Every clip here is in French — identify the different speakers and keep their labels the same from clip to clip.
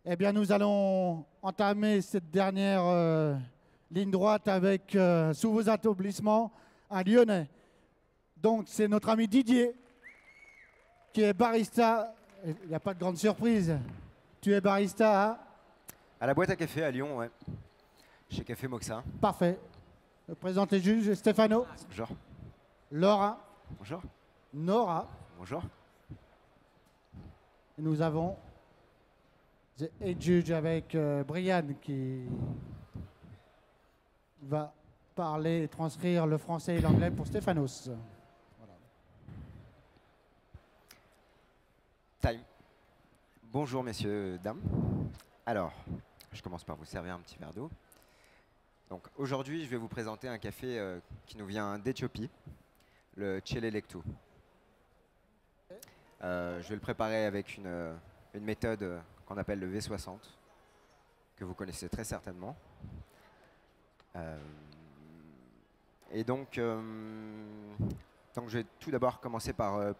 Speaker 1: Eh bien, nous allons entamer cette dernière ligne droite avec, sous vos applaudissements, un Lyonnais. Donc, c'est notre ami Didier, qui est barista. Il n'y a pas de grande surprise. Tu es barista
Speaker 2: À la boîte à café à Lyon, ouais. Chez Café Moxa.
Speaker 1: Parfait. Présente les juges, Stéphano.
Speaker 2: Bonjour.
Speaker 1: Laura.
Speaker 2: Bonjour.
Speaker 1: Nora.
Speaker 2: Bonjour.
Speaker 1: Et nous avons The Head Judge avec Brian qui va parler et transcrire le français et l'anglais pour Stéphanos. Voilà.
Speaker 2: Time. Bonjour messieurs, dames. Alors, je commence par vous servir un petit verre d'eau. Donc aujourd'hui, je vais vous présenter un café qui nous vient d'Éthiopie, le Chele Lektu. Je vais le préparer avec une méthode qu'on appelle le V60, que vous connaissez très certainement. Et donc je vais tout d'abord commencer par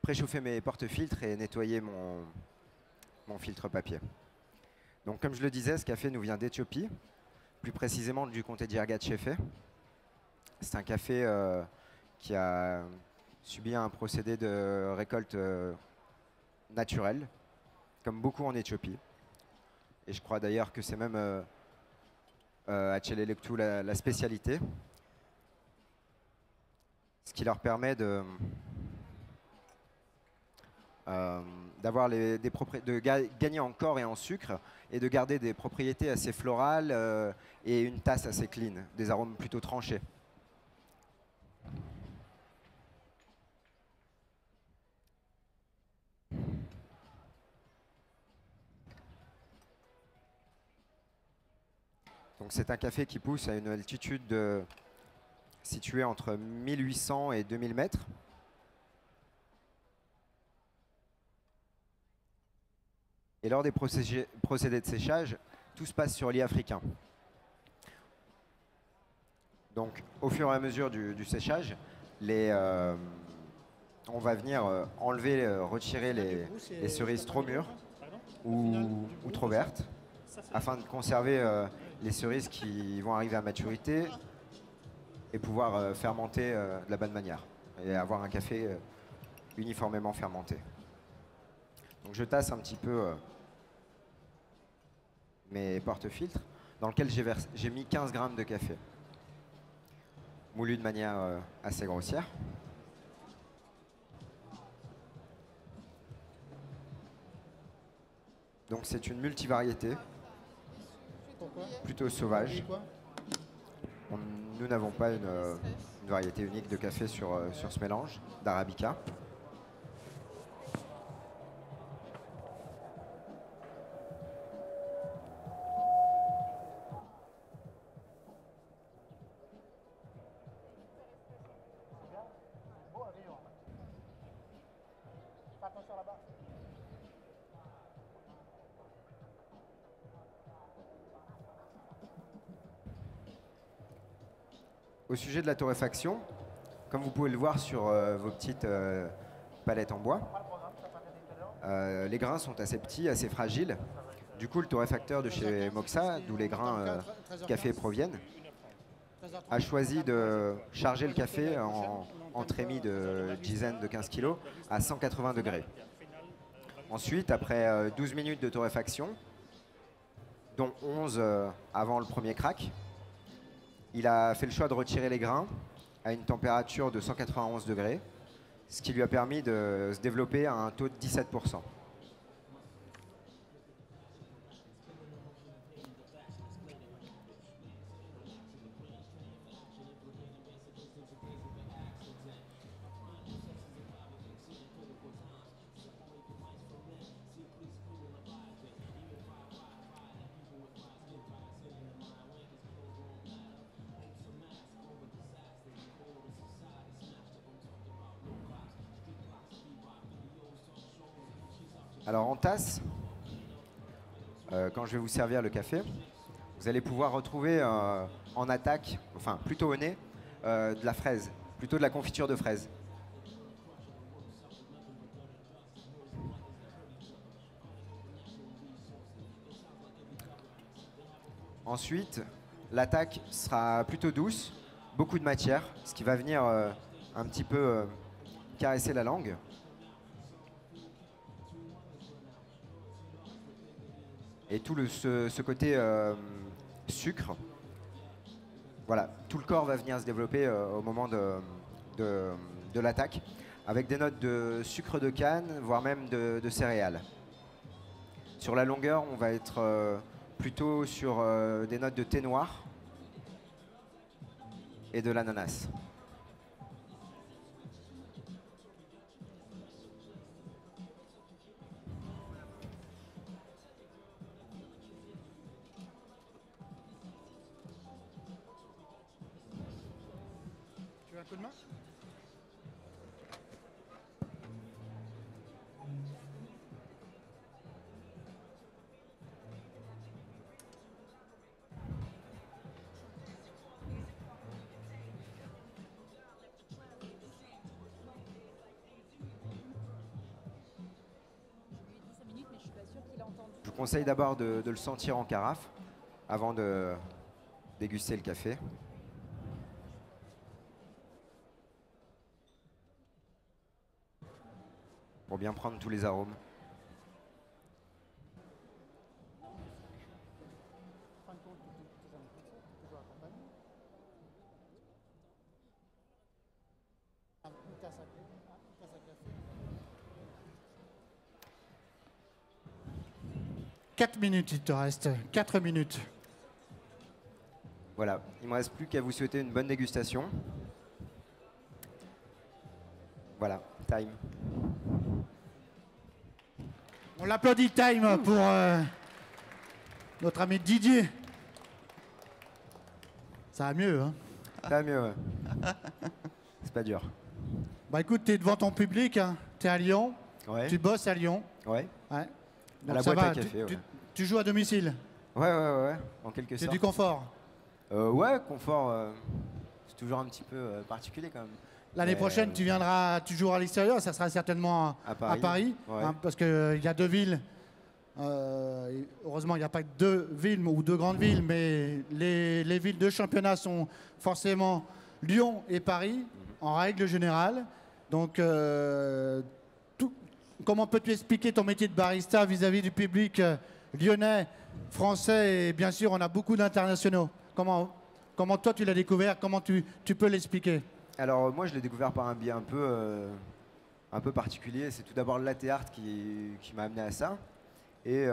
Speaker 2: préchauffer mes porte-filtres et nettoyer mon filtre papier. Donc comme je le disais, ce café nous vient d'Éthiopie, plus précisément du comté d'Irgat Shefe. C'est un café qui a subi un procédé de récolte naturelle, comme beaucoup en Éthiopie. Et je crois d'ailleurs que c'est même à Chele Lektu la spécialité, ce qui leur permet de gagner en corps et en sucre et de garder des propriétés assez florales et une tasse assez clean, des arômes plutôt tranchés. Donc c'est un café qui pousse à une altitude située entre 1800 et 2000 mètres. Et lors des procédés de séchage, tout se passe sur lit africain. Donc au fur et à mesure du séchage, on va venir retirer les cerises trop mûres ou trop vertes, afin de conserver les cerises qui vont arriver à maturité et pouvoir fermenter de la bonne manière et avoir un café uniformément fermenté. Donc je tasse un petit peu mes porte-filtres dans lequel j'ai mis 15 grammes de café, moulu de manière assez grossière. Donc c'est une multivariété, plutôt sauvage. Nous n'avons pas une variété unique de café sur ce mélange d'Arabica. Au sujet de la torréfaction, comme vous pouvez le voir sur vos petites palettes en bois, les grains sont assez petits, assez fragiles. Du coup, le torréfacteur de chez Moxa, d'où les grains café proviennent, a choisi de charger le café en trémie de dizaines de 15 kg à 180 degrés. Ensuite, après 12 minutes de torréfaction, dont 11 avant le premier crack, il a fait le choix de retirer les grains à une température de 191 degrés, ce qui lui a permis de se développer à un taux de 17%. Alors en tasse, quand je vais vous servir le café, vous allez pouvoir retrouver en attaque, enfin plutôt au nez, de la fraise, plutôt de la confiture de fraise. Ensuite, l'attaque sera plutôt douce, beaucoup de matière, ce qui va venir un petit peu caresser la langue. Et tout ce côté sucre, voilà, tout le corps va venir se développer au moment de l'attaque, avec des notes de sucre de canne, voire même de céréales. Sur la longueur, on va être plutôt sur des notes de thé noir et de l'ananas.
Speaker 1: Tu veux un coup de main?
Speaker 2: Je vous conseille d'abord de le sentir en carafe avant de déguster le café. Pour bien prendre tous les arômes.
Speaker 1: Quatre minutes, il te reste. 4 minutes.
Speaker 2: Voilà, il ne me reste plus qu'à vous souhaiter une bonne dégustation. Voilà, time.
Speaker 1: On l'applaudit, Time, pour notre ami Didier. Ça va mieux, hein?
Speaker 2: Ça va mieux, ouais. C'est pas dur.
Speaker 1: Bah écoute, tu es devant ton public, hein. Tu es à Lyon,
Speaker 2: Ouais.
Speaker 1: tu bosses à Lyon.
Speaker 2: Ouais.
Speaker 1: Ouais.
Speaker 2: À la
Speaker 1: ça
Speaker 2: boîte
Speaker 1: va,
Speaker 2: à café, ouais.
Speaker 1: tu joues à domicile,
Speaker 2: Ouais, en quelque
Speaker 1: c'est
Speaker 2: sorte.
Speaker 1: du confort.
Speaker 2: Ouais, confort, c'est toujours un petit peu particulier quand même.
Speaker 1: L'année
Speaker 2: Mais,
Speaker 1: prochaine, tu joueras à l'extérieur, ça sera certainement
Speaker 2: À Paris, ouais.
Speaker 1: hein, parce qu'il y a 2 villes. Heureusement, il n'y a pas que 2 villes ou 2 grandes villes, mais les villes de championnat sont forcément Lyon et Paris, en règle générale. Donc, comment peux-tu expliquer ton métier de barista vis-à-vis du public lyonnais, français et bien sûr, on a beaucoup d'internationaux. Comment toi, tu l'as découvert? Comment tu peux l'expliquer?
Speaker 2: Alors moi je l'ai découvert par un biais un peu particulier. C'est tout d'abord le latte art qui m'a amené à ça. Et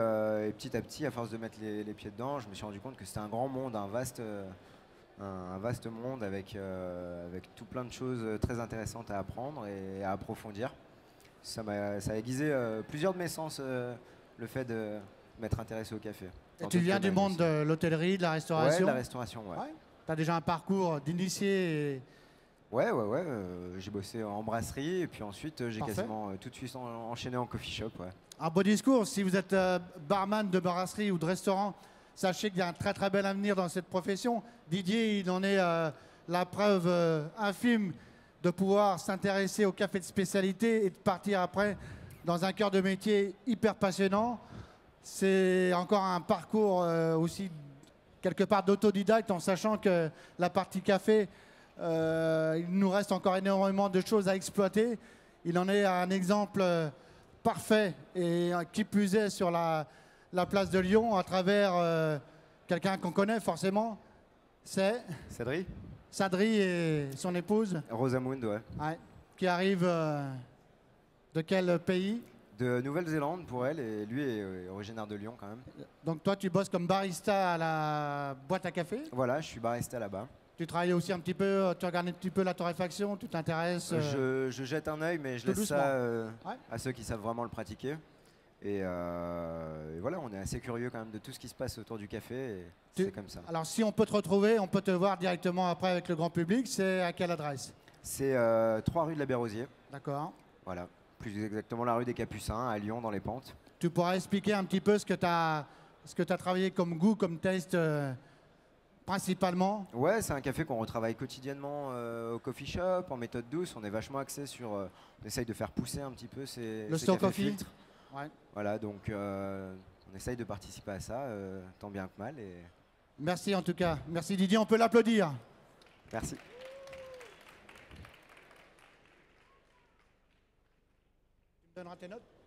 Speaker 2: petit à petit, à force de mettre les pieds dedans, je me suis rendu compte que c'était un grand monde, un vaste monde avec tout plein de choses très intéressantes à apprendre et à approfondir. Ça a aiguisé plusieurs de mes sens, le fait de m'être intéressé au café.
Speaker 1: Et tu viens du monde de l'hôtellerie, de la restauration?
Speaker 2: Ouais, de la restauration, ouais.
Speaker 1: Tu as déjà un parcours d'initié
Speaker 2: Ouais. J'ai bossé en brasserie et puis ensuite j'ai
Speaker 1: Parfait.
Speaker 2: quasiment tout de suite enchaîné en coffee shop. Ouais.
Speaker 1: Un beau discours. Si vous êtes barman de brasserie ou de restaurant, sachez qu'il y a un très très bel avenir dans cette profession. Didier, il en est la preuve infime de pouvoir s'intéresser au café de spécialité et de partir après dans un cœur de métier hyper passionnant. C'est encore un parcours aussi quelque part d'autodidacte en sachant que la partie café, il nous reste encore énormément de choses à exploiter. Il en est un exemple parfait et qui plus est sur la place de Lyon à travers quelqu'un qu'on connaît forcément, c'est Sadri et son épouse.
Speaker 2: Rosamund, ouais.
Speaker 1: Ouais, qui arrive de quel pays?
Speaker 2: De Nouvelle-Zélande pour elle et lui est originaire de Lyon quand même.
Speaker 1: Donc toi tu bosses comme barista à la boîte à café?
Speaker 2: Voilà, je suis barista là-bas.
Speaker 1: Tu travailles aussi un petit peu, tu regardes un petit peu la torréfaction, tu t'intéresses
Speaker 2: Je jette un œil, mais je laisse
Speaker 1: doucement.
Speaker 2: ça
Speaker 1: Ouais.
Speaker 2: à ceux qui savent vraiment le pratiquer. Et voilà, on est assez curieux quand même de tout ce qui se passe autour du café. Et c'est comme ça.
Speaker 1: Alors si on peut te retrouver, on peut te voir directement après avec le grand public, c'est à quelle adresse?
Speaker 2: C'est 3 rue de la Bérosier.
Speaker 1: D'accord.
Speaker 2: Voilà, plus exactement la rue des Capucins, à Lyon, dans les Pentes.
Speaker 1: Tu pourras expliquer un petit peu ce que tu as travaillé comme goût, comme taste principalement?
Speaker 2: Ouais, c'est un café qu'on retravaille quotidiennement au coffee shop, en méthode douce. On est vachement axé sur... on essaye de faire pousser un petit peu ces
Speaker 1: slow
Speaker 2: cafés
Speaker 1: coffee.
Speaker 2: filtres.
Speaker 1: Ouais.
Speaker 2: Voilà, donc on essaye de participer à ça, tant bien que mal. Et
Speaker 1: Merci en tout cas. Merci Didier, on peut l'applaudir.
Speaker 2: Merci.
Speaker 1: Tu me donneras tes notes ?